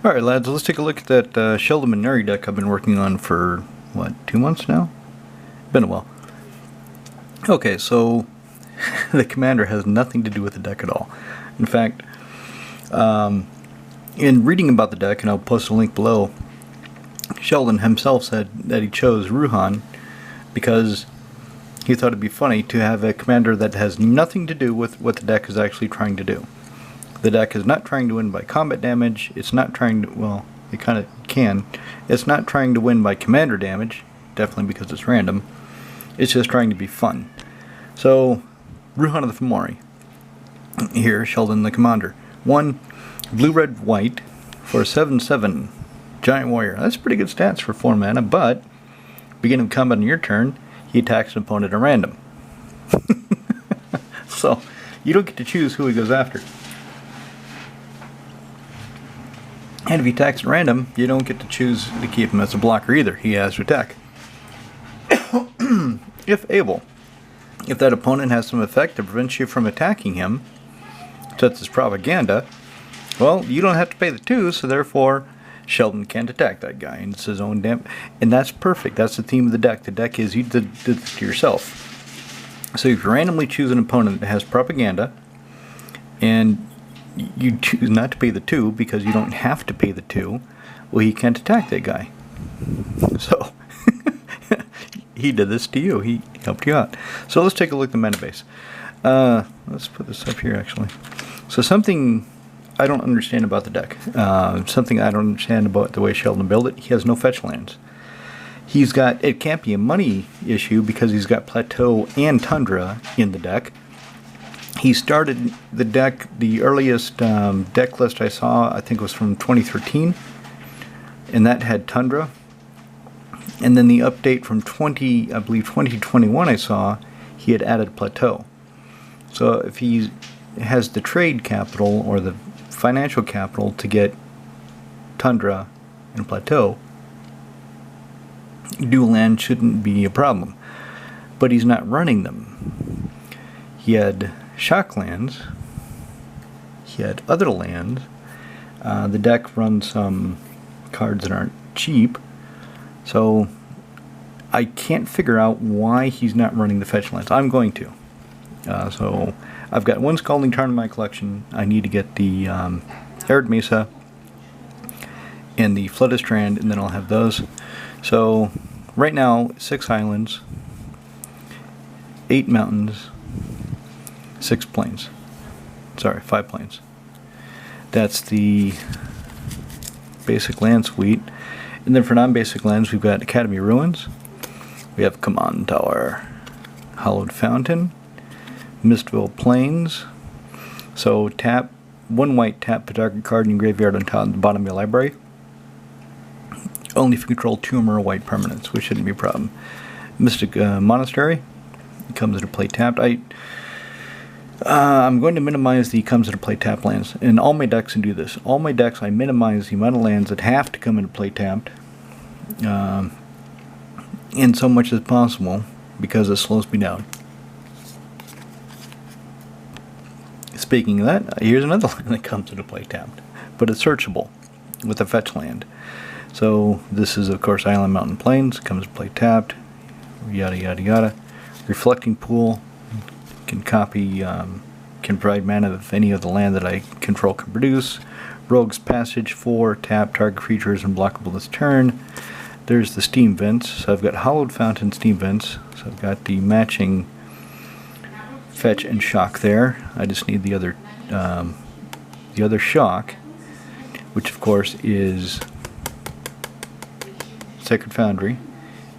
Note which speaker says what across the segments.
Speaker 1: Alright lads, let's take a look at that Sheldon Minari deck I've been working on for, what, 2 months now? Been a while. Okay, so the commander has nothing to do with the deck at all. In fact, in reading about the deck, and I'll post a link below, Sheldon himself said that he chose Ruhan because he thought it'd be funny to have a commander that has nothing to do with what the deck is actually trying to do. The deck is not trying to win by combat damage, it's not trying to, well, it kind of can. It's not trying to win by commander damage, definitely because it's random. It's just trying to be fun. So, Ruhan of the Fomori. Here, Sheldon the Commander. 1 blue, red, white for a 7/7 Giant Warrior. That's pretty good stats for 4 mana, but beginning of combat on your turn, he attacks an opponent at random. So, you don't get to choose who he goes after. And if he attacks at random, you don't get to choose to keep him as a blocker either. He has to attack. If able. If that opponent has some effect that prevents you from attacking him, such as propaganda, well, you don't have to pay the 2, so therefore Sheldon can't attack that guy, and it's his own damn. And that's perfect. That's the theme of the deck. The deck is you did it to yourself. So if you randomly choose an opponent that has propaganda, and you choose not to pay the 2 because you don't have to pay the 2, well, he can't attack that guy. So he did this to you. He helped you out. So let's take a look at the mana base. Let's put this up here actually. So something I don't understand about the deck. Something I don't understand about the way Sheldon built it. He has no fetch lands. He's got, it can't be a money issue because he's got Plateau and Tundra in the deck. He started the deck, the earliest deck list I saw, I think was from 2013, and that had Tundra. And then the update from 2021 I saw, he had added Plateau. So if he has the trade capital or the financial capital to get Tundra and Plateau, dual land shouldn't be a problem. But he's not running them. He had shock lands, he had other lands. The deck runs some cards that aren't cheap, so I can't figure out why he's not running the fetch lands. I'm going to. So I've got 1 Scalding Tarn in my collection. I need to get the Arid Mesa and the Flooded Strand, and then I'll have those. So right now, 6 islands, 8 mountains, 6 plains. Sorry, 5 plains. That's the basic land suite. And then for non-basic lands, we've got Academy Ruins. We have Command Tower, Hallowed Fountain, Mistville Plains. So tap 1 white, tap a target card in your graveyard on top, the bottom of your library. Only if you control 2 or more white permanents, which shouldn't be a problem. Mystic Monastery comes into play tapped. I'm going to minimize the comes into play tap lands. In all my decks, and do this. All my decks, I minimize the amount of lands that have to come into play tapped, in so much as possible, because it slows me down. Speaking of that, here's another land that comes into play tapped, but it's searchable with a fetch land. So this is, of course, Island Mountain Plains. Comes to play tapped. Yada yada yada. Reflecting Pool. Can copy, can provide mana if any of the land that I control can produce. Rogue's Passage 4, tap, target creature is unblockable this turn. There's the Steam Vents. So I've got Hallowed Fountain Steam Vents. So I've got the matching fetch and shock there. I just need the other shock, which of course is Sacred Foundry,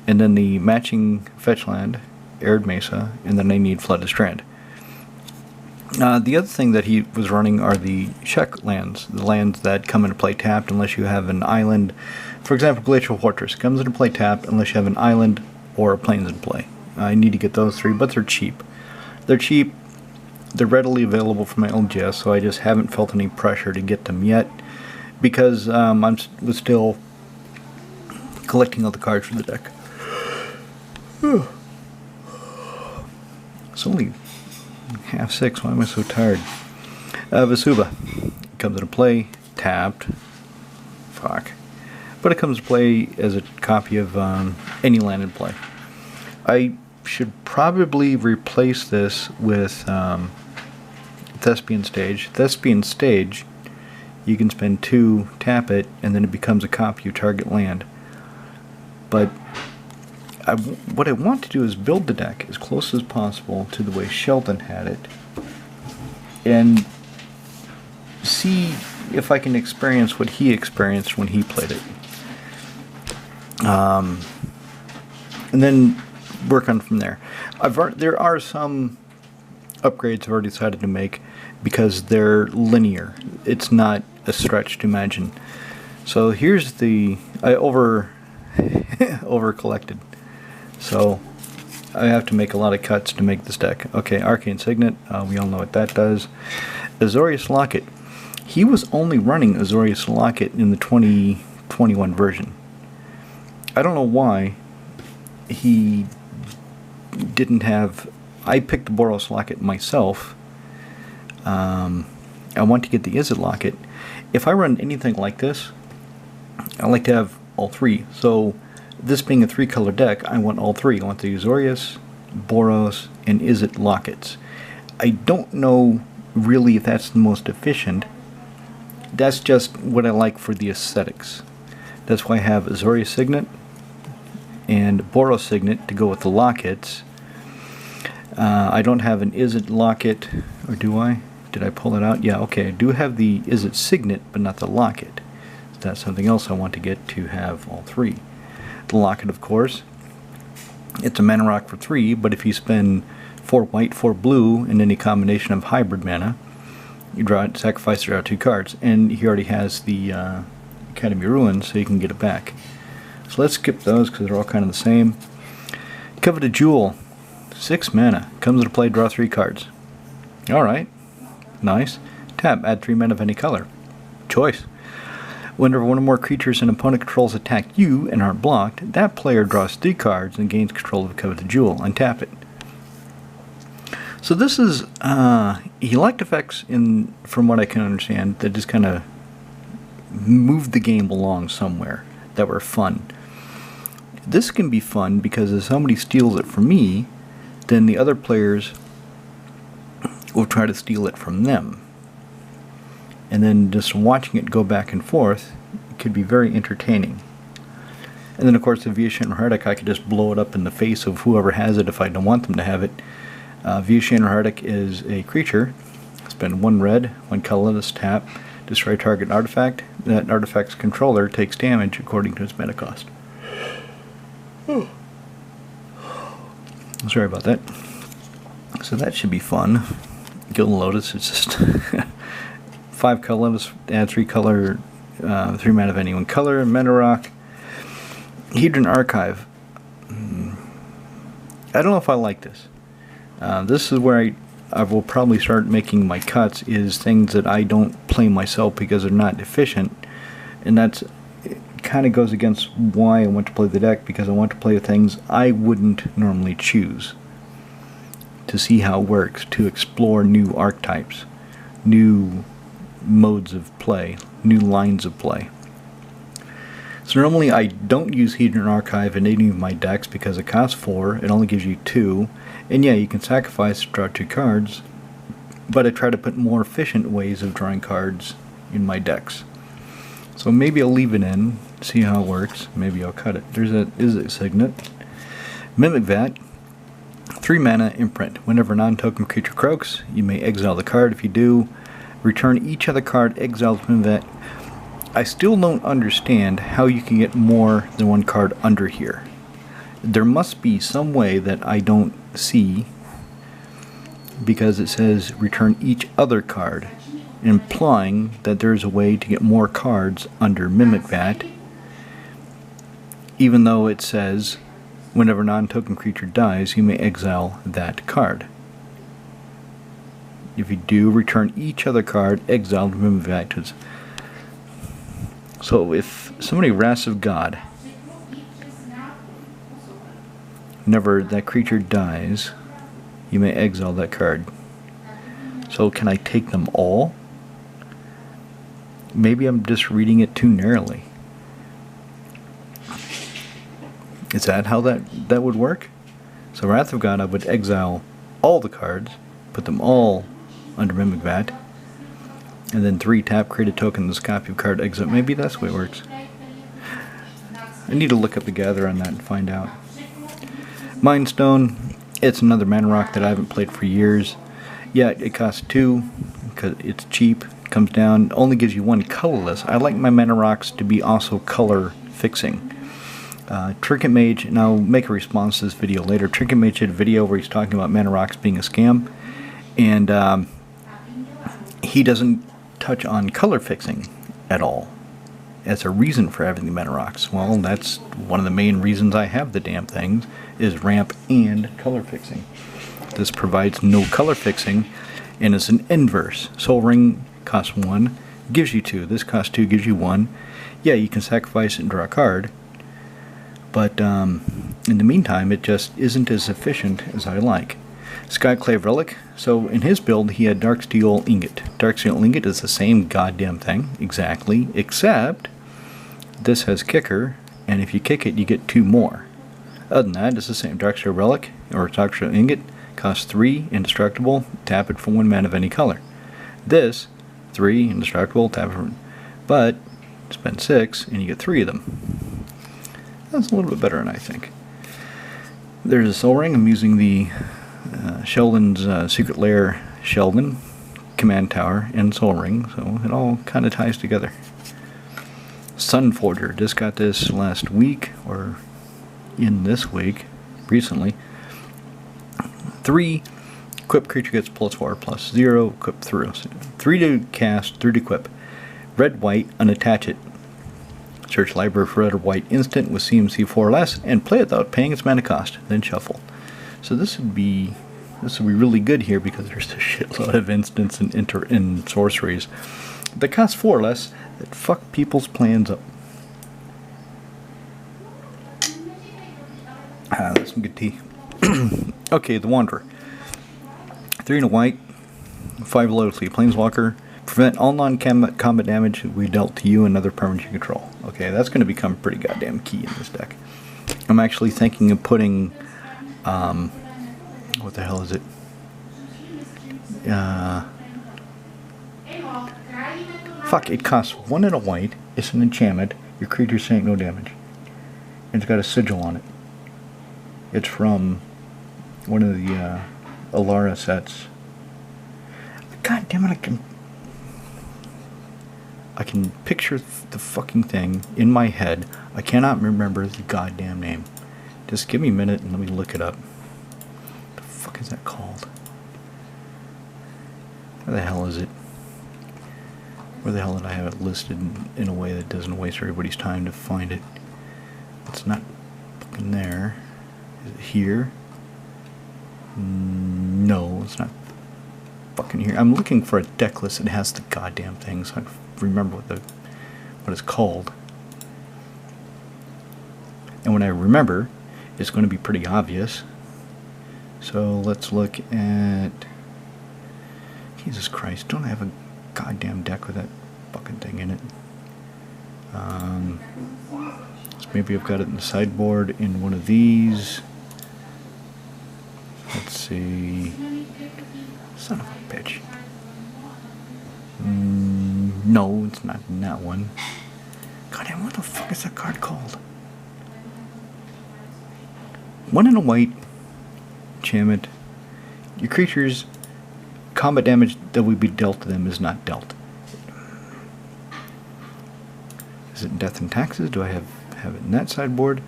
Speaker 1: and then the matching fetch land, Arid Mesa, and then I need Flooded Strand. The other thing that he was running are the check lands, the lands that come into play tapped unless you have an island. For example, Glacial Fortress comes into play tapped unless you have an island or a plains in play. I need to get those 3, but they're cheap. They're cheap, they're readily available from my LGS, so I just haven't felt any pressure to get them yet, because I'm still collecting all the cards for the deck. It's only 5:30. Why am I so tired? Vesuva comes into play, tapped. Fuck. But it comes to play as a copy of any land in play. I should probably replace this with Thespian Stage. Thespian Stage, you can spend 2, tap it, and then it becomes a copy of target land. But what I want to do is build the deck as close as possible to the way Sheldon had it, and see if I can experience what he experienced when he played it. And then work on from there. There are some upgrades I've already decided to make because they're linear. It's not a stretch to imagine. So here's I over collected. So I have to make a lot of cuts to make this deck. Okay, Arcane Signet, we all know what that does. Azorius Locket. He was only running Azorius Locket in the 2021 version. I don't know why he didn't have... I picked the Boros Locket myself. I want to get the Izzet Locket. If I run anything like this, I like to have all 3. So this being a 3-color deck, I want all 3. I want the Azorius, Boros, and Izzet Lockets. I don't know really if that's the most efficient. That's just what I like for the aesthetics. That's why I have Azorius Signet and Boros Signet to go with the Lockets. I don't have an Izzet Locket, or do I? Did I pull it out? Yeah, okay, I do have the Izzet Signet, but not the Locket. So that's something else I want to get to have all 3. The Locket, of course, it's a mana rock for 3, but if you spend 4 white, 4 blue, and any combination of hybrid mana, you draw it, sacrifice, draw 2 cards, and he already has the Academy Ruins, so you can get it back. So let's skip those because they're all kind of the same. Coveted Jewel, 6 mana, comes into play, draw 3 cards. Alright, nice. Tap, add 3 mana of any color. Choice. Whenever one or more creatures an opponent controls attack you and aren't blocked, that player draws 3 cards and gains control of the Coveted Jewel. Untap it. So this is elect effects, from what I can understand, that just kind of moved the game along somewhere that were fun. This can be fun because if somebody steals it from me, then the other players will try to steal it from them. And then just watching it go back and forth could be very entertaining. And then of course the Viashan Hardik, I could just blow it up in the face of whoever has it if I don't want them to have it. Viashan Hardik is a creature. Spend 1 red, 1 colorless, tap, destroy target artifact. That artifact's controller takes damage according to its mana cost. Sorry about that. So that should be fun. Gilded Lotus, it's just 5 colorless, add 3 color, 3 mana of any one color, mana rock. Hedron Archive. I don't know if I like this. This is where I will probably start making my cuts, is things that I don't play myself because they're not efficient, and that's kind of goes against why I want to play the deck, because I want to play things I wouldn't normally choose, to see how it works, to explore new archetypes, new modes of play, new lines of play. So normally I don't use Hedron Archive in any of my decks because it costs 4, it only gives you 2, and yeah, you can sacrifice to draw 2 cards, but I try to put more efficient ways of drawing cards in my decks. So maybe I'll leave it in, see how it works, maybe I'll cut it. There's a Izzet Signet. Mimic Vat, 3 mana, imprint. Whenever a non-token creature croaks, you may exile the card. If you do, return each other card exiled from Mimic Vat. I still don't understand how you can get more than 1 card under here. There must be some way that I don't see, because it says return each other card, implying that there's a way to get more cards under Mimic Vat, even though it says whenever a non-token creature dies, you may exile that card. If you do, return each other card exiled from Mimic Vat. So if somebody Wrath of God, whenever that creature dies, you may exile that card. So can I take them all? Maybe I'm just reading it too narrowly. Is that how that would work? So Wrath of God, I would exile all the cards, put them all under Mimic Vat, and then 3 tap, create a token, this copy of card, exile. Maybe that's the way it works. I need to look up the Gather on that and find out. Mind Stone, it's another mana rock that I haven't played for years. Yeah, it costs 2, because it's cheap, comes down, only gives you 1 colorless. I like my mana rocks to be also color fixing. Trinket Mage, and I'll make a response to this video later. Trinket Mage did a video where he's talking about mana rocks being a scam, and he doesn't touch on color fixing at all as a reason for having the mana rocks. Well, that's one of the main reasons I have the damn things, is ramp and color fixing. This provides no color fixing, and it's an inverse. Soul Ring costs 1, gives you 2. This costs 2, gives you 1. Yeah, you can sacrifice it and draw a card, but in the meantime, it just isn't as efficient as I like. Skyclave Relic. So in his build, he had Darksteel Ingot. Darksteel Ingot is the same goddamn thing, exactly, except this has Kicker, and if you kick it, you get 2 more. Other than that, it's the same. Darksteel Relic, or Darksteel Ingot, costs 3, indestructible, tap it for 1 mana of any color. This, 3, indestructible, tap it for, but spend 6, and you get 3 of them. That's a little bit better than I think. There's a Soul Ring. I'm using the Sheldon's Secret Lair Sheldon Command Tower and Soul Ring, so it all kind of ties together. Sun Forger. Just got this last week, or in this week, recently. 3, equip creature gets +4/+0, equip through. So 3 to cast, 3 to equip. Red, white, unattach it. Search library for red or white instant with CMC 4 or less, and play it without paying its mana cost. Then shuffle. So this would be really good here because there's a shitload of instants and sorceries that cost 4 or less that fuck people's plans up. That's some good tea. Okay, the Wanderer. 3 and a white, 5 loyalty. Planeswalker. Prevent all non-combat damage we dealt to you and other permanents you control. Okay, that's going to become pretty goddamn key in this deck. I'm actually thinking of putting, what the hell is it? Fuck, it costs 1 and a white, it's an enchantment, your creatures take no damage. And it's got a sigil on it. It's from one of the Alara sets. God damn it, I can picture the fucking thing in my head. I cannot remember the goddamn name. Just give me a minute and let me look it up. What the fuck is that called? Where the hell is it? Where the hell did I have it listed in a way that doesn't waste everybody's time to find it? It's not fucking there. Is it here? No, it's not fucking here. I'm looking for a deck list that has the goddamn thing so I can remember what it's called. And when I remember, it's going to be pretty obvious. So let's look at... Jesus Christ, don't I have a goddamn deck with that fucking thing in it? So maybe I've got it in the sideboard in one of these. Let's see. Son of a bitch. No, it's not in that one. Goddamn, what the fuck is that card called? 1 and a white enchantment. Your creatures' combat damage that would be dealt to them is not dealt. Is it Death and Taxes? Do I have it in that sideboard?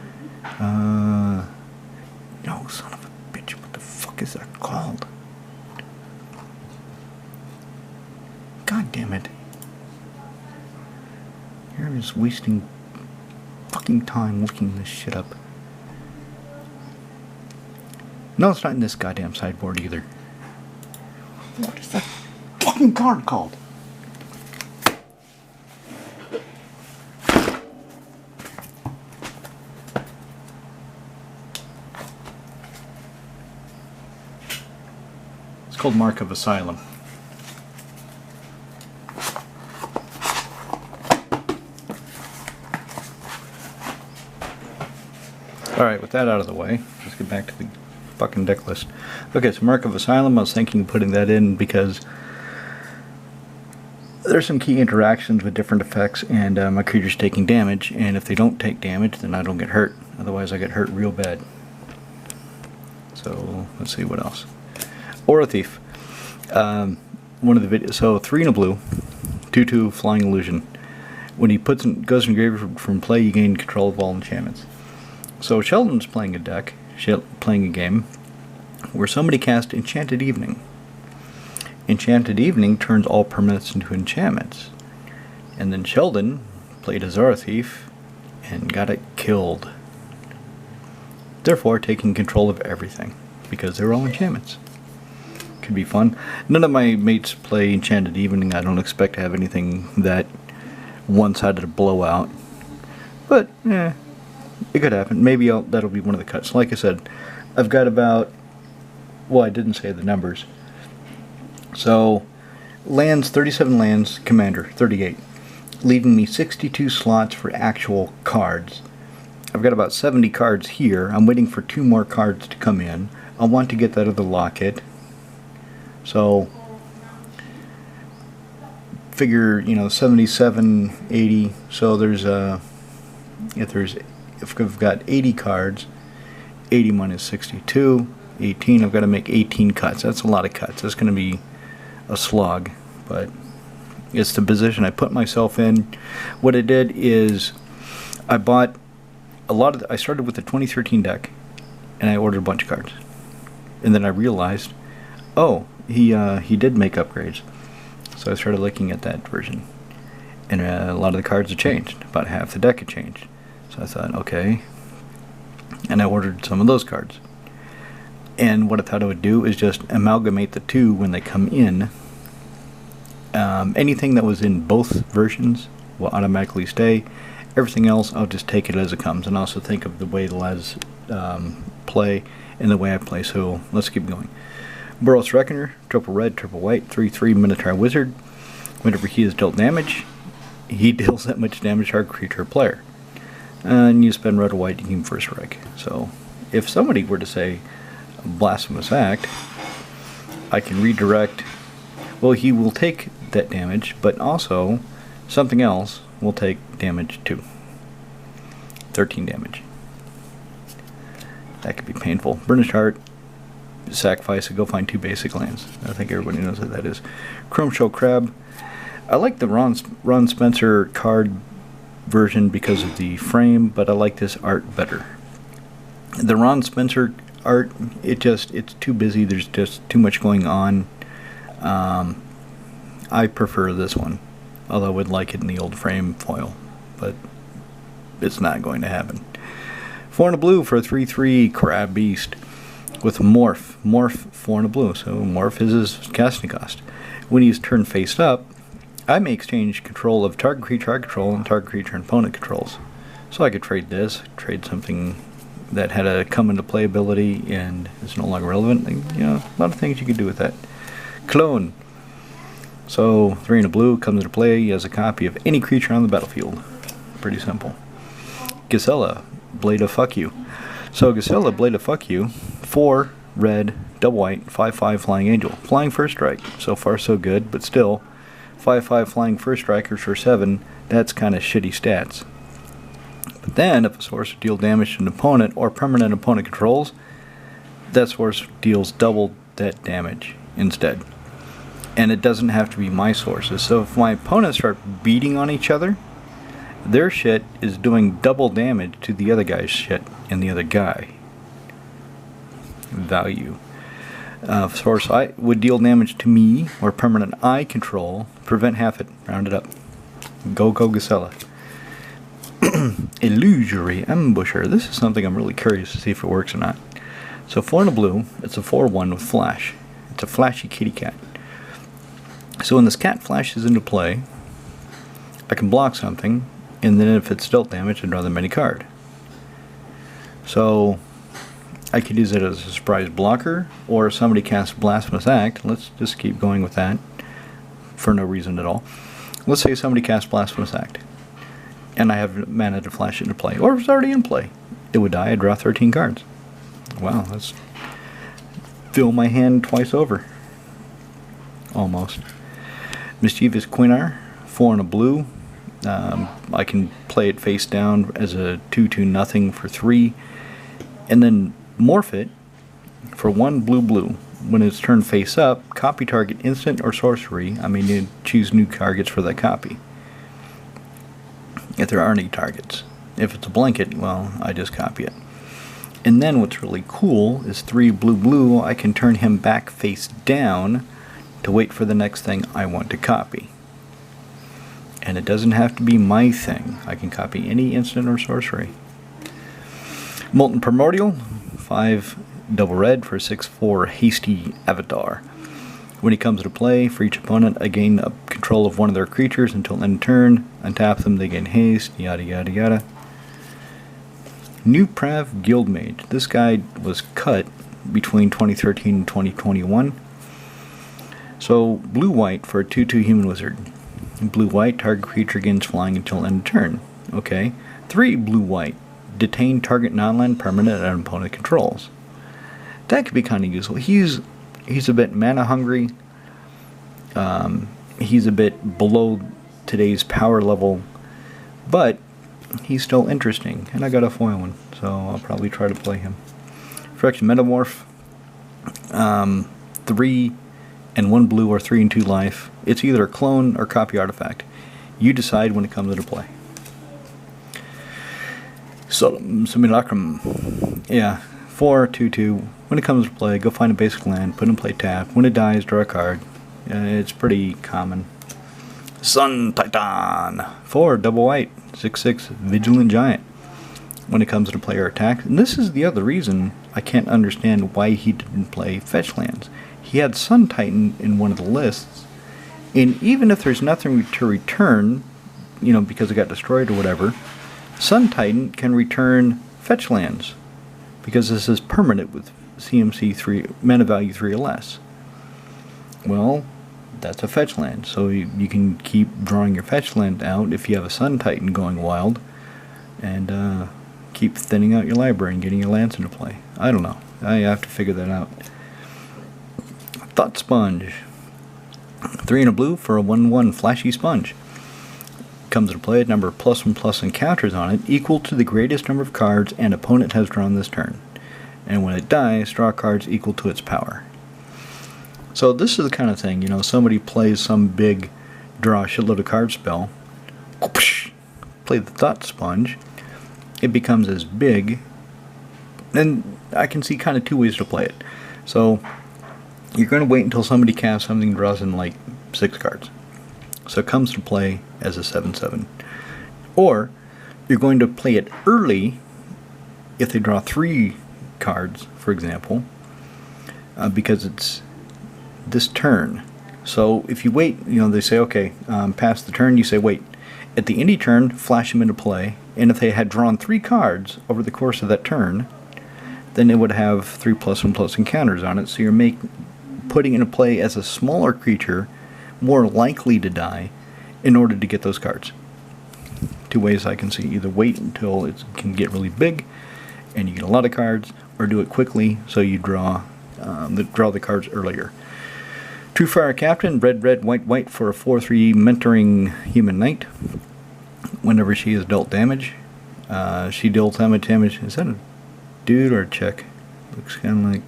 Speaker 1: No, son of a bitch. What the fuck is that called? God damn it. You're just wasting fucking time looking this shit up. No, it's not in this goddamn sideboard either. What is that fucking card called? It's called Mark of Asylum. Alright, with that out of the way, let's get back to the fucking deck list. Okay, so Mark of Asylum, I was thinking of putting that in because there's some key interactions with different effects, and my creature's taking damage, and if they don't take damage, then I don't get hurt. Otherwise, I get hurt real bad. So, let's see what else. Aura Thief. One of the videos. So, 3 and a blue, 2/2 Flying Illusion. When he goes in graveyard from play, you gain control of all enchantments. So, Sheldon's playing a deck, playing a game, where somebody cast Enchanted Evening. Enchanted Evening turns all permanents into enchantments. And then Sheldon played a Aura Thief and got it killed. Therefore, taking control of everything, because they're all enchantments. Could be fun. None of my mates play Enchanted Evening. I don't expect to have anything that one-sided blowout. But, it could happen. Maybe that'll be one of the cuts. Like I said, I've got about, well, I didn't say the numbers. So, lands, 37 lands, commander, 38. Leaving me 62 slots for actual cards. I've got about 70 cards here. I'm waiting for 2 more cards to come in. I want to get that other locket. So, figure, 77, 80. So there's if I've got 80 cards, 80 minus 62, 18. I've got to make 18 cuts. That's a lot of cuts. That's going to be a slog, but it's the position I put myself in. What I did is I bought I started with the 2013 deck, and I ordered a bunch of cards, and then I realized, oh, he did make upgrades. So I started looking at that version, and a lot of the cards had changed. About half the deck had changed. So I thought, okay, and I ordered some of those cards. And what I thought I would do is just amalgamate the two when they come in. Anything that was in both versions will automatically stay. Everything else, I'll just take it as it comes, and also think of the way the lads play and the way I play. So let's keep going. Boros Reckoner, triple red, triple white, 3/3 Minotaur Wizard. Whenever he is dealt damage, he deals that much damage to our creature or player. And you spend red or white, you can first strike. So if somebody were to say Blasphemous Act, I can redirect. Well, he will take that damage, but also something else will take damage too. 13 damage. That could be painful. Burnished Heart, sacrifice and go find 2 basic lands. I think everybody knows what that is. Chrome Shell Crab. I like the Ron Spencer card version because of the frame, but I like this art better. The Ron Spencer art, it's too busy. There's just too much going on. I prefer this one, although I would like it in the old frame foil, but it's not going to happen. 4 and a blue for a 3/3 Crab Beast with Morph. Morph, 4 and a blue, so Morph is his casting cost. When he's turned face up, I may exchange control of target creature I control and target creature and opponent controls. So I could trade this, trade something that had a come into play ability and is no longer relevant. A lot of things you could do with that. Clone. So 3 and a blue comes into play as a copy of any creature on the battlefield. Pretty simple. Gisela, Blade of Fuck You. So Gisela, Blade of Fuck You, 4 red, double white, 5/5 Flying Angel. Flying first strike. So far so good, but still, 5/5 Flying first strikers for 7, that's kind of shitty stats. But then, if a source deals damage to an opponent or permanent opponent controls, that source deals double that damage instead. And it doesn't have to be my sources. So if my opponents start beating on each other, their shit is doing double damage to the other guy's shit and the other guy. Value. Source I would deal damage to me or permanent I control, prevent half it, round it up. Go Gisela. Illusory Ambusher. This is something I'm really curious to see if it works or not. So 4 and a blue, it's a 4/1 with flash. It's a flashy kitty cat. So when this cat flashes into play, I can block something, and then if it's dealt damage, I draw the many card. So I could use it as a surprise blocker, or if somebody casts Blasphemous Act, let's just keep going with that for no reason at all. Let's say somebody casts Blasphemous Act, and I have mana to flash it into play, or if it's already in play, it would die. I'd draw 13 cards. Wow, that's fill my hand twice over. Almost. Mischievous Quinnar, 4 and a blue. I can play it face down as a 2/2 nothing for 3, and then morph it for 1 blue. When it's turned face up, copy target instant or sorcery. I mean, you choose new targets for that copy, if there aren't any targets. If it's a blanket, well, I just copy it. And then what's really cool is 3 blue. I can turn him back face down to wait for the next thing I want to copy. And it doesn't have to be my thing. I can copy any instant or sorcery. Molten Primordial, 5 double red for 6/4 hasty avatar. When he comes to play, for each opponent, I gain control of one of their creatures until end turn. Untap them, they gain haste, yada yada yada. New Prav Guildmage. This guy was cut between 2013 and 2021. So, blue-white for a 2/2 human wizard. Blue-white, target creature gains flying until end turn. Okay. 3 blue-white. Detain target non-land permanent that an opponent controls. That could be kind of useful. He's a bit mana hungry. He's a bit below today's power level, but he's still interesting. And I got a foil one, so I'll probably try to play him. Phyrexian Metamorph. 3 and 1 blue or 3 and 2 life. It's either a clone or copy artifact. You decide when it comes into play. Simulacrum. Yeah, 4, 2/2. When it comes to play, go find a basic land, put in play tap. When it dies, draw a card. It's pretty common. Sun Titan. 4 double white, 6/6 Vigilant Giant. When it comes to player attack, and this is the other reason I can't understand why he didn't play fetch lands. He had Sun Titan in one of the lists, and even if there's nothing to return, you know, because it got destroyed or whatever, Sun Titan can return fetch lands, because this is permanent with CMC 3, mana value 3 or less. Well, that's a fetch land, so you can keep drawing your fetch land out if you have a Sun Titan going wild, and keep thinning out your library and getting your lands into play. I don't know. I have to figure that out. Thought Sponge. 3 and a blue for a 1/1 flashy sponge. Comes to play at number of +1/+1 encounters on it equal to the greatest number of cards an opponent has drawn this turn. And when it dies, draw cards equal to its power. So this is the kind of thing, you know, somebody plays some big draw a shitload of cards spell, play the Thought Sponge, it becomes as big, and I can see kind of 2 ways to play it. So you're going to wait until somebody casts something and draws in like 6 cards. So it comes to play as a 7/7. Or you're going to play it early if they draw 3 cards, for example, because it's this turn. So if you wait, you know, they say, okay, past the turn, you say, wait. At the end of turn, flash them into play, and if they had drawn 3 cards over the course of that turn, then it would have 3 +1/+ encounters on it, so you're putting into play as a smaller creature more likely to die in order to get those cards. 2 ways I can see: either wait until it can get really big and you get a lot of cards, or do it quickly so you draw the cards earlier. True Fire Captain, red, white for a 4/3 mentoring human knight. Whenever she is dealt damage, she deals how much damage? Is that a dude or a chick? Looks kind of like,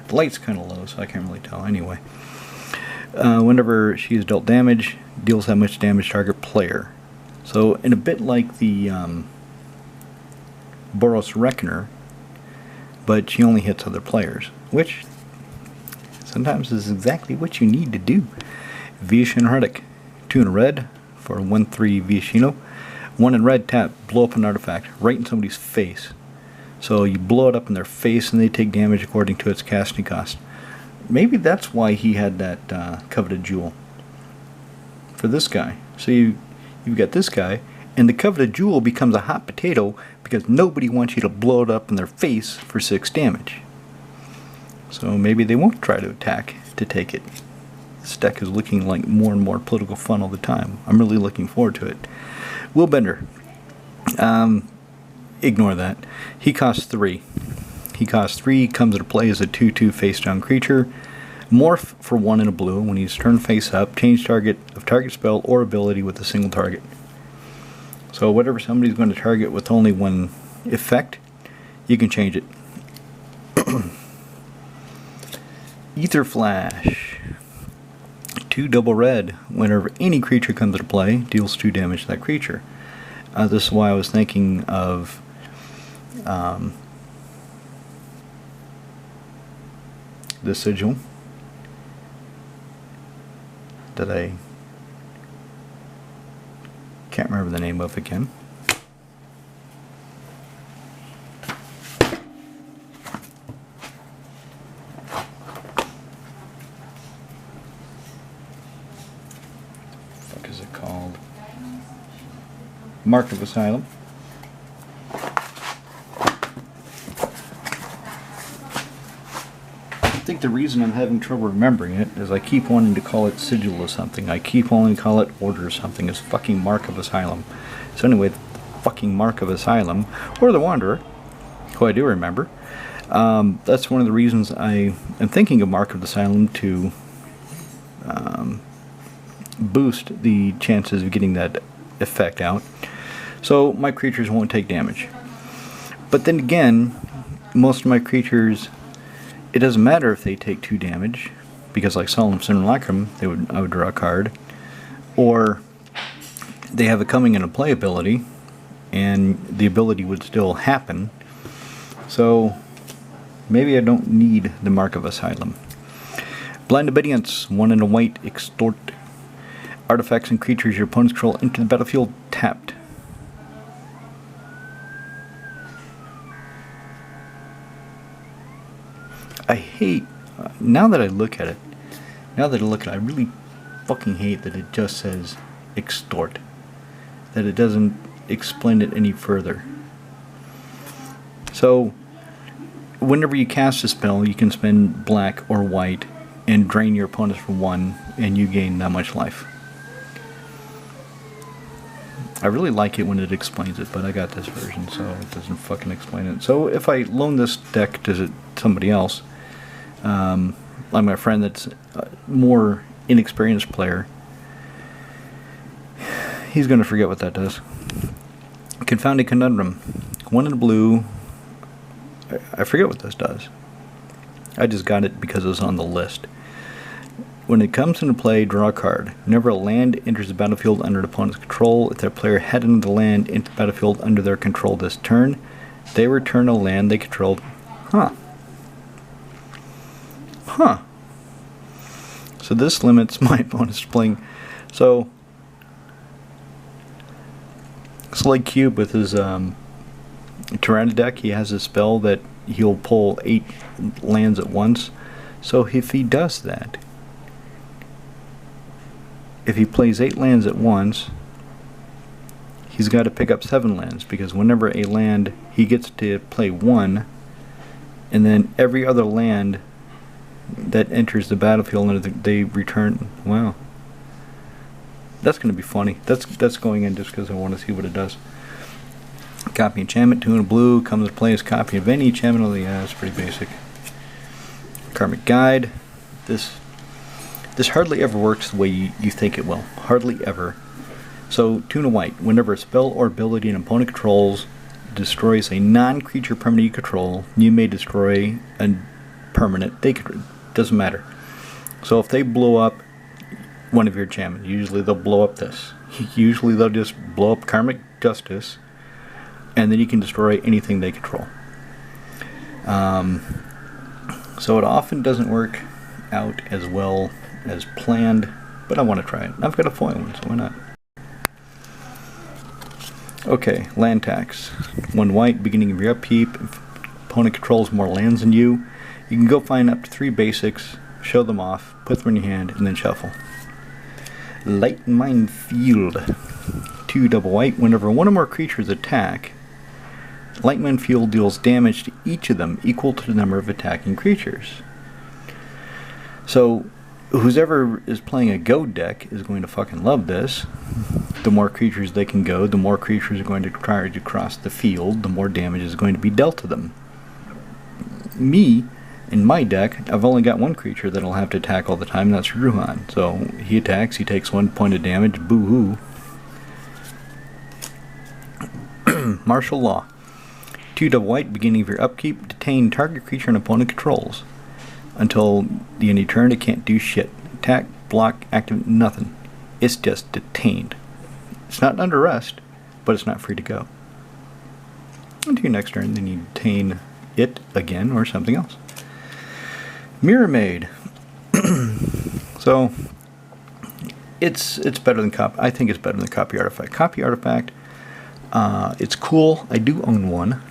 Speaker 1: the light's kind of low, so I can't really tell. Anyway, whenever she is dealt damage, deals how much damage target player. So, in a bit like the Boros Reckoner, but she only hits other players, which sometimes is exactly what you need to do. Viashino Heretic, 2 in red for 1/3 Viashino. 1 in red, tap, blow up an artifact right in somebody's face. So you blow it up in their face and they take damage according to its casting cost. Maybe that's why he had that coveted jewel for this guy. So you've got this guy, and the coveted jewel becomes a hot potato because nobody wants you to blow it up in their face for 6 damage. So maybe they won't try to attack to take it. This deck is looking like more and more political fun all the time. I'm really looking forward to it. Willbender. ignore that. He costs 3. He costs 3, comes into play as a 2/2 face-down creature. Morph for 1 and a blue. When he's turned face up, change target of target spell or ability with a single target. So whatever somebody's going to target with only one effect, you can change it. Ether Flash. 2 double red. Whenever any creature comes into play, deals 2 damage to that creature. This is why I was thinking of the sigil that I can't remember the name of again. What is it called? Mark of Asylum. I think the reason I'm having trouble remembering it is I keep wanting to call it Sigil or something. I keep wanting to call it Order or something. It's fucking Mark of Asylum. So anyway, the fucking Mark of Asylum, or the Wanderer, who I do remember. That's one of the reasons I am thinking of Mark of Asylum, to boost the chances of getting that effect out. So my creatures won't take damage. But then again, most of my creatures, it doesn't matter if they take 2 damage, because like Solemn Simulacrum, I would draw a card, or they have a coming into play ability, and the ability would still happen. So maybe I don't need the Mark of Asylum. Blind Obedience, 1 and a white, extort. Artifacts and creatures your opponents control into the battlefield tapped. I hate, now that I look at it, I really fucking hate that it just says extort. That it doesn't explain it any further. So, whenever you cast a spell, you can spend black or white and drain your opponents for 1, and you gain that much life. I really like it when it explains it, but I got this version, so it doesn't fucking explain it. So if I loan this deck to somebody else, like my friend that's a more inexperienced player, he's going to forget what that does. Confounding Conundrum. 1 in the blue. I forget what this does. I just got it because it was on the list. When it comes into play, draw a card. Whenever a land enters the battlefield under the opponent's control, if their player had entered the land into the battlefield under their control this turn, they return a land they controlled. So this limits my opponent's playing. So like Cube with his Tyrannid deck, he has a spell that he'll pull 8 lands at once. So if he does that, if he plays 8 lands at once, he's got to pick up 7 lands, because whenever a land, he gets to play 1, and then every other land that enters the battlefield, they return. Wow, that's going to be funny. That's going in just because I want to see what it does. Copy enchantment, 2 in a blue, comes into play as copy of any enchantment. Oh yeah, it's pretty basic. Karmic Guide. This hardly ever works the way you think it will. Hardly ever. So, 2 and a white. Whenever a spell or ability an opponent controls destroys a non-creature permanent you control, you may destroy a permanent they control. Doesn't matter. So if they blow up one of your enchantments, usually they'll blow up this. Usually they'll just blow up Karmic Justice, and then you can destroy anything they control. So it often doesn't work out as well as planned, but I want to try it. I've got a foil one, so why not? Okay, land tax. 1 white, beginning of your upkeep. If opponent controls more lands than you, you can go find up to 3 basics, show them off, put them in your hand, and then shuffle. Light Mine Field. 2 double white. Whenever 1 or more creatures attack, Light Mine Field deals damage to each of them equal to the number of attacking creatures. So whoever is playing a go deck is going to fucking love this. The more creatures they can go, the more creatures are going to try to cross the field, the more damage is going to be dealt to them. Me, in my deck, I've only got one creature that'll have to attack all the time, and that's Ruhan. So he attacks, he takes 1 point of damage, boo-hoo. Martial Law. 2 white, beginning of your upkeep, detain target creature and opponent controls. Until the end of your turn, it can't do shit. Attack, block, activate, nothing. It's just detained. It's not under arrest, but it's not free to go. Until your next turn, then you detain it again or something else. Mirror Maid. So it's better than copy. I think it's better than Copy Artifact. Copy Artifact. It's cool. I do own one,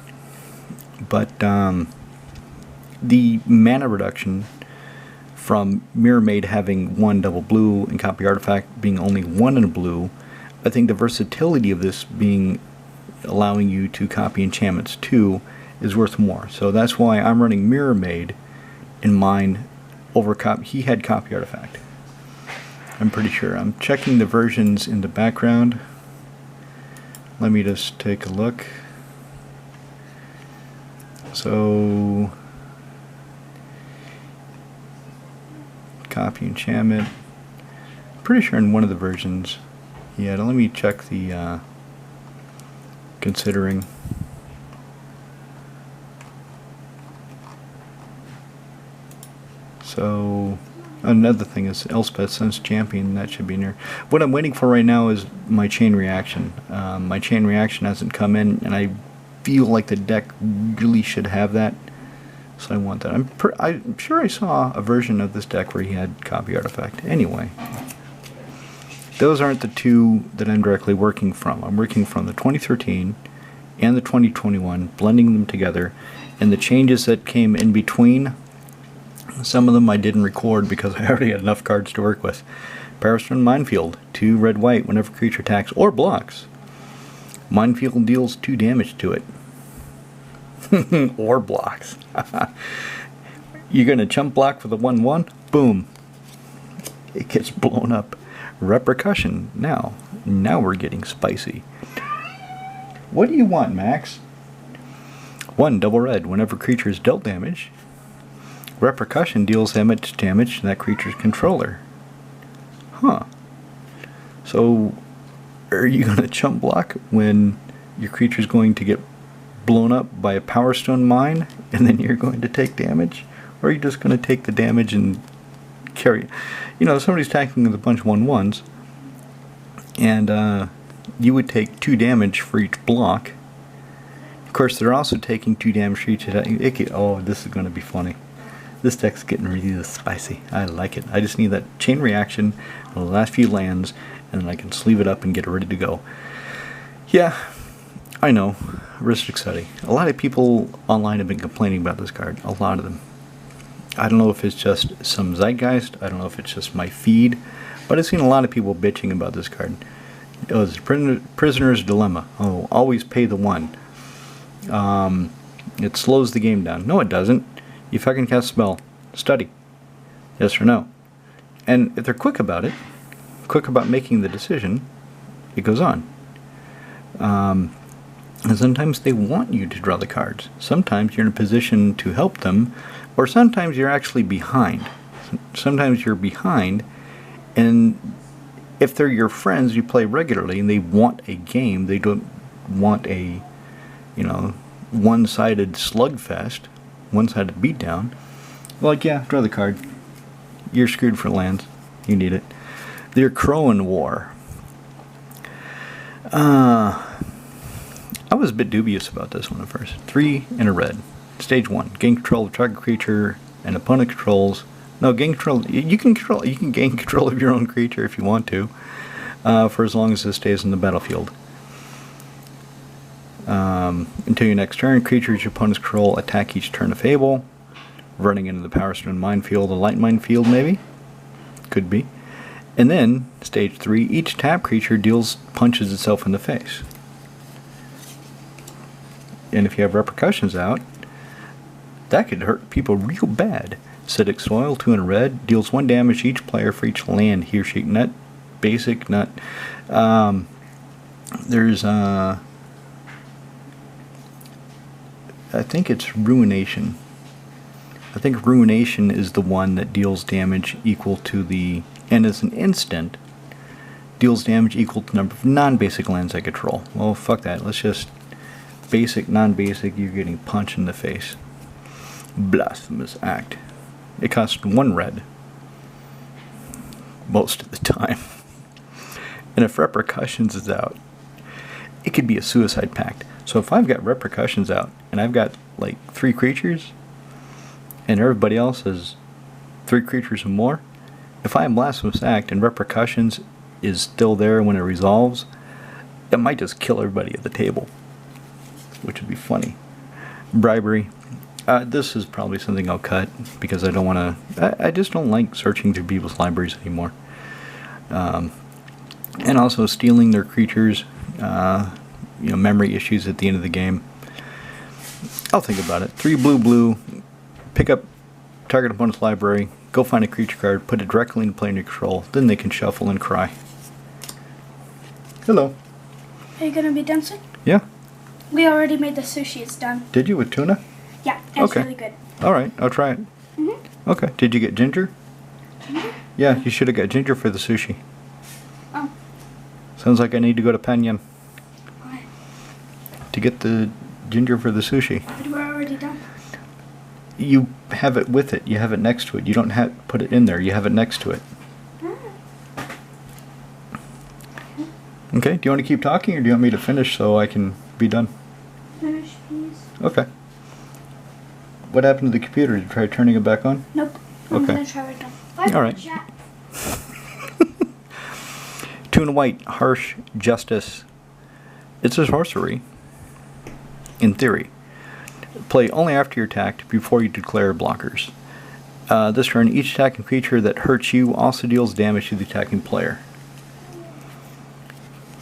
Speaker 1: but the mana reduction from Mirror Maid having 1 double blue and Copy Artifact being only 1 in a blue, I think the versatility of this being allowing you to copy enchantments too is worth more. So that's why I'm running Mirror Maid in mine over Copy. He had Copy Artifact, I'm pretty sure. I'm checking the versions in the background. Let me just take a look. So copy enchantment. Pretty sure in one of the versions. Yeah, let me check the considering. So another thing is Elspeth Sun's Champion, that should be near. What I'm waiting for right now is my Chain Reaction. My Chain Reaction hasn't come in, and I feel like the deck really should have that. So I want that. I'm sure I saw a version of this deck where he had Copy Artifact. Anyway, those aren't the 2 that I'm directly working from. I'm working from the 2013 and the 2021, blending them together, and the changes that came in between. Some of them I didn't record because I already had enough cards to work with. Powerstone Minefield, 2 red-white whenever creature attacks or blocks. Minefield deals 2 damage to it. Or blocks. You're going to chump block with a 1/1? Boom. It gets blown up. Repercussion. Now we're getting spicy. What do you want, Max? 1 double red. Whenever creature is dealt damage, Repercussion deals damage to that creature's controller. Huh. So, are you going to chump block when your creature's going to get blown up by a Power Stone Mine, and then you're going to take damage? Or are you just going to take the damage and carry? You know, somebody's attacking with a bunch of 1/1s, and you would take 2 damage for each block. Of course, they're also taking 2 damage for each attack. Oh, this is going to be funny. This deck's getting really spicy. I like it. I just need that Chain Reaction on the last few lands, and then I can sleeve it up and get it ready to go. Yeah, I know. Ristic Study. A lot of people online have been complaining about this card. A lot of them. I don't know if it's just some zeitgeist. I don't know if it's just my feed. But I've seen a lot of people bitching about this card. Oh, it's Prisoner's Dilemma. Oh, always pay the 1. It slows the game down. No, it doesn't. You fucking cast a spell. Study. Yes or no. And if they're quick about it, quick about making the decision, it goes on. And sometimes they want you to draw the cards. Sometimes you're in a position to help them, or sometimes you're actually behind. Sometimes you're behind, and if they're your friends you play regularly and they want a game, they don't want a, you know, one-sided slugfest, one-sided beatdown. Like, yeah, draw the card. You're screwed for lands. You need it. Their Crowan War. I was a bit dubious about this one at first. 3 and a red. Stage 1. Gain control of target creature and opponent controls. No, gain control. You can gain control of your own creature if you want to, for as long as it stays in the battlefield. Until your next turn, creatures your opponent's control attack each turn of Fable. Running into the Power Stone Minefield, a light minefield maybe? Could be. And then, stage 3, each tap creature punches itself in the face. And if you have Repercussions out, that could hurt people real bad. Acidic Soil, 2 and a red. Deals 1 damage to each player for each land he or she. Not basic, not... there's... I think it's Ruination. I think Ruination is the one that deals damage equal to the... And as an instant, deals damage equal to the number of non-basic lands I control. Well, fuck that. Let's just... Basic, non-basic, you're getting punched in the face. Blasphemous Act. It costs 1 red. Most of the time. And if Repercussions is out, it could be a suicide pact. So if I've got Repercussions out, and I've got like 3 creatures, and everybody else has 3 creatures or more, if I am Blasphemous Act and Repercussions is still there when it resolves, it might just kill everybody at the table. Which would be funny. Bribery. This is probably something I'll cut because I don't want to... I just don't like searching through people's libraries anymore. And also stealing their creatures. Memory issues at the end of the game. I'll think about it. 3 blue. Pick up target opponent's library. Go find a creature card. Put it directly into player control. Then they can shuffle and cry. Hello.
Speaker 2: Are you going to be dancing?
Speaker 1: Yeah.
Speaker 2: We already made the sushi. It's done.
Speaker 1: Did you with tuna?
Speaker 2: Yeah, it's
Speaker 1: okay.
Speaker 2: really good.
Speaker 1: Alright, I'll try it. Okay. Did you get ginger?
Speaker 2: Ginger?
Speaker 1: Yeah, you should have got ginger for the sushi.
Speaker 2: Oh.
Speaker 1: Sounds like I need to go to Panyan.
Speaker 2: Why?
Speaker 1: To get the ginger for the sushi.
Speaker 2: But we're already done.
Speaker 1: You have it with it. You have it next to it. You don't have to put it in there. You have it next to it. Okay, do you want to keep talking or do you want me to finish so I can be done?
Speaker 2: Finish, please.
Speaker 1: Okay. What happened to the computer? Did you try turning it back on?
Speaker 2: Nope. I'm
Speaker 1: Okay.
Speaker 2: going to try right now. Bye,
Speaker 1: All right.
Speaker 2: chat.
Speaker 1: 2 and a white, Harsh Justice. It's a sorcery. In theory. Play only after you're attacked before you declare blockers. This turn, each attacking creature that hurts you also deals damage to the attacking player.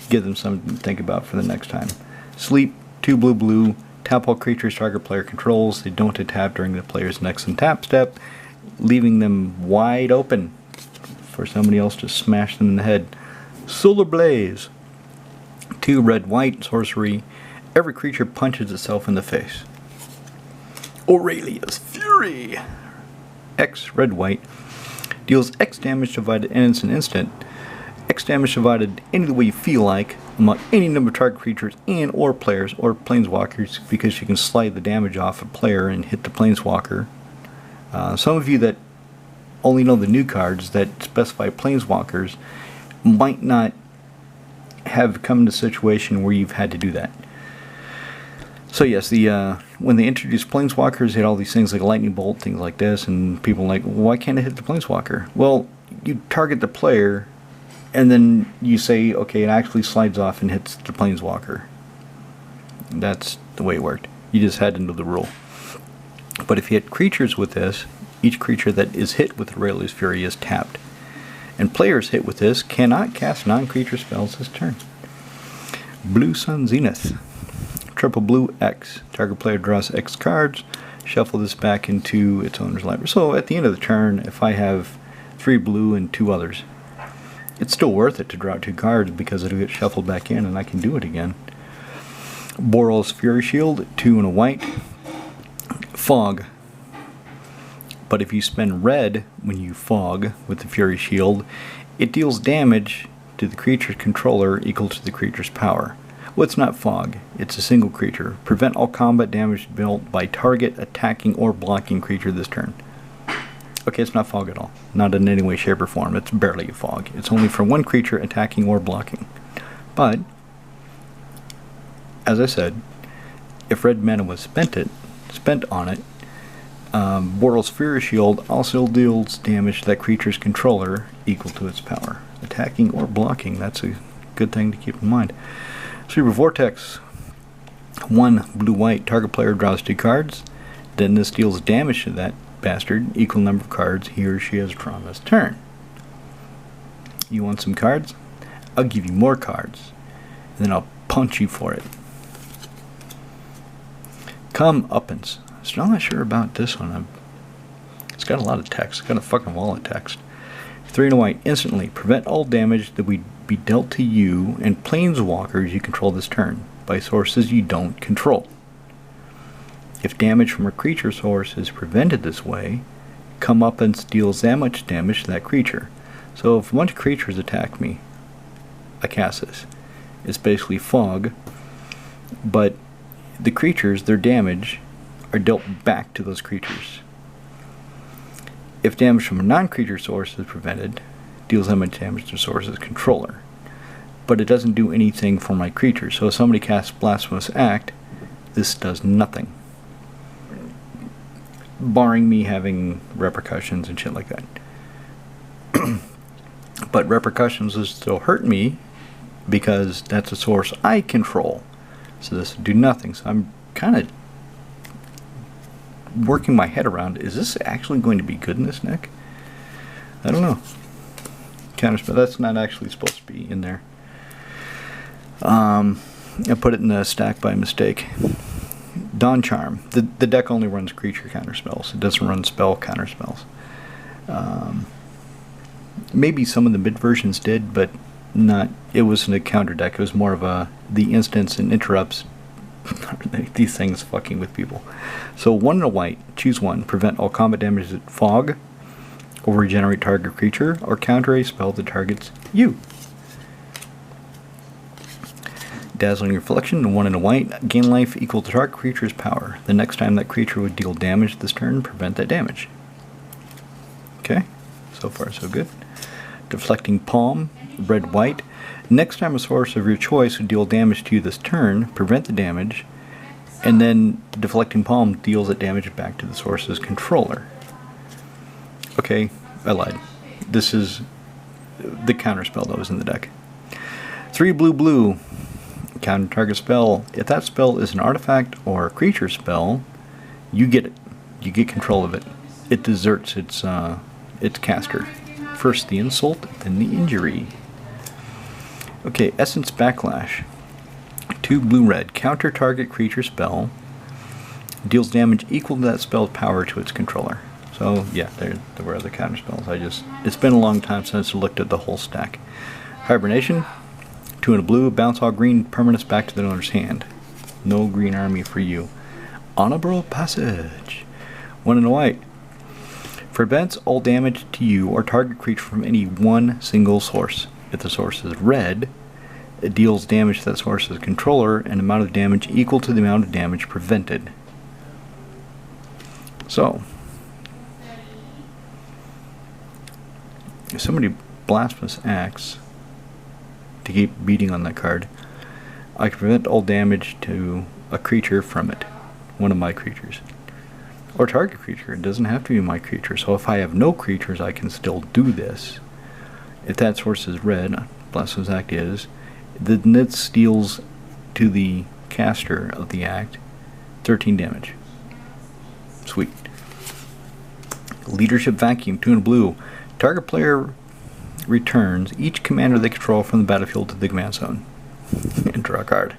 Speaker 1: Give them something to think about for the next time. Sleep, 2 blue. Tap all creatures target player controls. They don't tap during the player's next untap step, leaving them wide open for somebody else to smash them in the head. Solar Blaze, 2 red-white sorcery. Every creature punches itself in the face. Aurelia's Fury, X red-white, deals X damage divided and it's an instant. X damage divided any way you feel like among any number of target creatures and or players or planeswalkers because you can slide the damage off a player and hit the planeswalker. Some of you that only know the new cards that specify planeswalkers might not have come to a situation where you've had to do that. So yes, when they introduced planeswalkers, they had all these things like lightning bolt, things like this, and people are like, well, why can't I hit the planeswalker? Well, you target the player, and then you say, okay, it actually slides off and hits the planeswalker. That's the way it worked. You just had to know the rule. But if you hit creatures with this, each creature that is hit with Aurelia's Fury is tapped. And players hit with this cannot cast non-creature spells this turn. Blue Sun Zenith. Triple blue X. Target player draws X cards. Shuffle this back into its owner's library. So at the end of the turn, if I have 3 blue and 2 others, it's still worth it to draw 2 cards because it'll get shuffled back in and I can do it again. Boral's Fury Shield, 2 and a white. Fog. But if you spend red when you fog with the Fury Shield, it deals damage to the creature's controller equal to the creature's power. Well, it's not fog. It's a single creature. Prevent all combat damage dealt by target, attacking, or blocking creature this turn. Okay, it's not fog at all. Not in any way, shape, or form. It's barely a fog. It's only for one creature attacking or blocking. But, as I said, if red mana was spent on it, Boral's Fury Shield also deals damage to that creature's controller equal to its power. Attacking or blocking, that's a good thing to keep in mind. Super Vortex, 1 blue-white, target player draws 2 cards. Then this deals damage to that bastard, equal number of cards he or she has drawn this turn. You want some cards? I'll give you more cards, and then I'll punch you for it. Come Uppance. Still not sure about this one. It's got a lot of text. It's got a fucking wall of text. 3 and a white. Instantly prevent all damage that would be dealt to you and planeswalkers you control this turn by sources you don't control. If damage from a creature source is prevented this way, come up and deals that much damage to that creature. So if a bunch of creatures attack me, I cast this. It's basically fog, but the creatures, their damage, are dealt back to those creatures. If damage from a non-creature source is prevented, deals that much damage to the source's controller. But it doesn't do anything for my creature. So if somebody casts Blasphemous Act, this does nothing. Barring me having repercussions and shit like that. But repercussions will still hurt me because that's a source I control. So this would do nothing. So I'm kind of working my head around, is this actually going to be good in this deck? I don't know. Counterspell, that's not actually supposed to be in there. I put it in the stack by mistake. Dawn Charm. The deck only runs creature counterspells. It doesn't run spell counterspells. Maybe some of the mid versions did, but not. It wasn't a counter deck. It was more of the instants and interrupts. These things fucking with people. So 1 and a white. Choose one. Prevent all combat damage at fog, or regenerate target creature, or counter a spell that targets you. Dazzling Reflection, 1 and a white. Gain life equal to target creature's power. The next time that creature would deal damage this turn, prevent that damage. Okay, so far so good. Deflecting Palm, red white. Next time a source of your choice would deal damage to you this turn, prevent the damage, and then Deflecting Palm deals that damage back to the source's controller. Okay, I lied. This is the counter spell that was in the deck. 3 blue blue. Counter target spell. If that spell is an artifact or a creature spell, you get it. You get control of it. It deserts its caster. First the insult, then the injury. Okay, Essence Backlash. 2 blue red. Counter target creature spell. Deals damage equal to that spell's power to its controller. So yeah, there were other counter spells. It's been a long time since I looked at the whole stack. Hibernation. 2 and a blue, bounce all green permanents back to the owner's hand. No green army for you. Honorable Passage. 1 and a white. Prevents all damage to you or target creature from any one single source. If the source is red, it deals damage to that source's controller and amount of damage equal to the amount of damage prevented. So, if somebody Blasphemous Acts to keep beating on that card, I can prevent all damage to a creature from it. One of my creatures. Or target creature. It doesn't have to be my creature. So if I have no creatures, I can still do this. If that source is red, Blasphemous Act is, then it deals to the caster of the act 13 damage. Sweet. Leadership Vacuum, 2 and blue. Target player returns each commander they control from the battlefield to the command zone. And draw a card.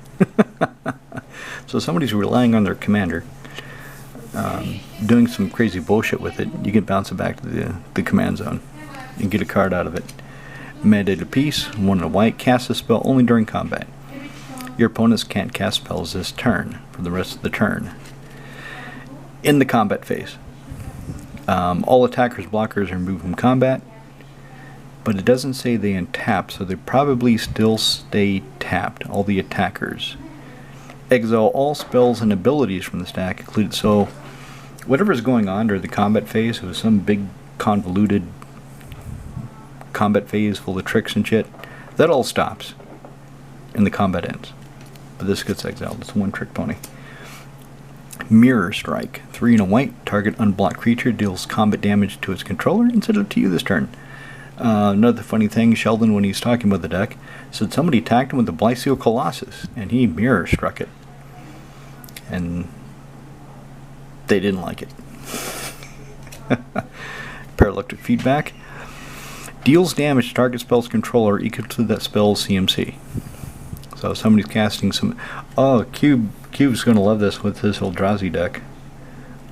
Speaker 1: So somebody's relying on their commander, doing some crazy bullshit with it. You can bounce it back to the command zone and get a card out of it. Mandate of Peace, 1 and a white. Cast a spell only during combat. Your opponents can't cast spells this turn for the rest of the turn. In the combat phase. All attackers' blockers are removed from combat, but it doesn't say they untap, so they probably still stay tapped, all the attackers. Exile all spells and abilities from the stack included. So whatever's going on during the combat phase, it was some big convoluted combat phase full of tricks and shit, that all stops and the combat ends. But this gets exiled. It's a one-trick pony. Mirror Strike, 3 and a white. Target unblocked creature deals combat damage to its controller instead of to you this turn. Another funny thing, Sheldon, when he's talking about the deck, said somebody attacked him with the Blyseal Colossus, and he mirror struck it. And they didn't like it. Paralectic Feedback. Deals damage to target spell's controller equal to that spell's CMC. So somebody's casting some... Oh, Cube's going to love this with his Eldrazi deck.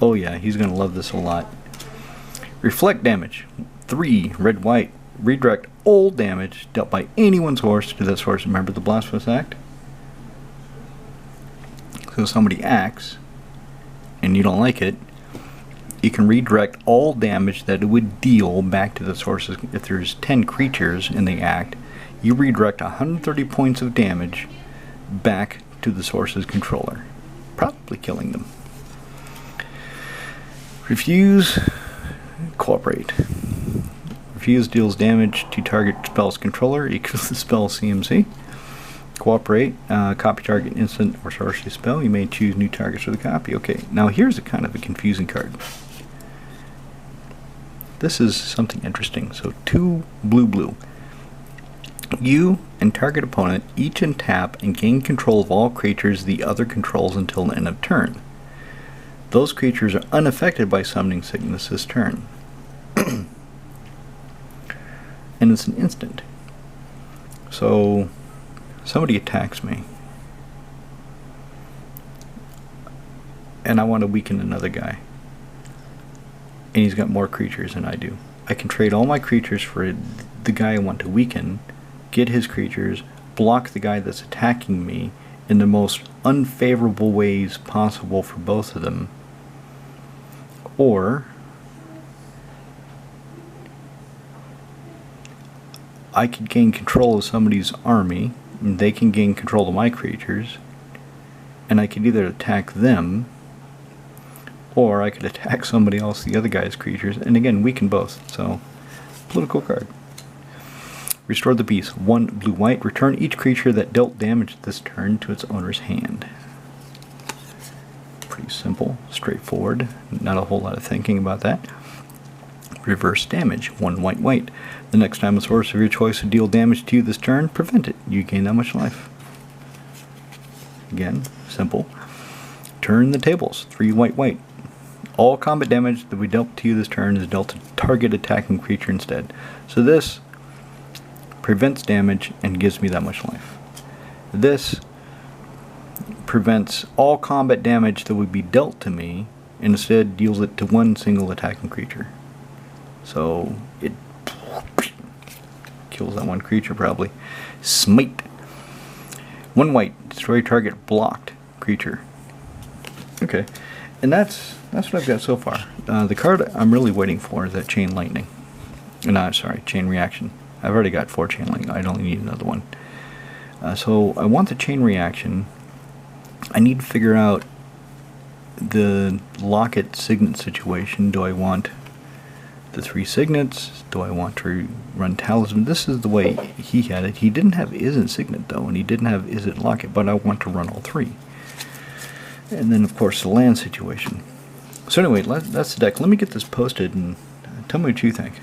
Speaker 1: Oh yeah, he's going to love this a lot. Reflect damage. 3 red white. Redirect all damage dealt by anyone's horse to this horse. Remember the Blasphemous Act? So somebody acts and you don't like it, you can redirect all damage that it would deal back to this horse. If there's 10 creatures in the act, you redirect 130 points of damage back to the horse's controller, probably killing them. Refuse, cooperate. Refuse deals damage to target spell's controller equals the spell's CMC. Cooperate, copy target instant or sorcery spell. You may choose new targets for the copy. Okay, now here's a kind of a confusing card. This is something interesting. So 2 blue. You and target opponent each untap and gain control of all creatures the other controls until the end of turn. Those creatures are unaffected by summoning sickness this turn. And it's an instant. So somebody attacks me and I want to weaken another guy, and he's got more creatures than I do. I can trade all my creatures for the guy I want to weaken, get his creatures, block the guy that's attacking me in the most unfavorable ways possible for both of them, or I could gain control of somebody's army and they can gain control of my creatures, and I could either attack them or I could attack somebody else, the other guy's creatures, and again weaken both. So, political card. Restore the beast. 1 blue-white. Return each creature that dealt damage this turn to its owner's hand. Pretty simple, straightforward, not a whole lot of thinking about that. Reverse damage. 1 white. The next time a source of your choice to deal damage to you this turn, prevent it. You gain that much life. Again, simple. Turn the tables. 3 white. All combat damage that we dealt to you this turn is dealt to target attacking creature instead. So this prevents damage and gives me that much life. This prevents all combat damage that would be dealt to me and instead deals it to one single attacking creature. So it kills that one creature probably. Smite. 1 white. Destroy target blocked creature. Okay, and that's what I've got so far. The card I'm really waiting for is that Chain Lightning. No, sorry, Chain Reaction. I've already got 4 Chain Lightning. I don't need another one. So I want the Chain Reaction. I need to figure out the Locket Signet situation. Do I want the 3 Signets? Do I want to run Talisman? This is the way he had it. He didn't have Isn't Signet though, and he didn't have Isn't Locket, but I want to run all 3. And then of course the land situation. So anyway, that's the deck. Let me get this posted and tell me what you think.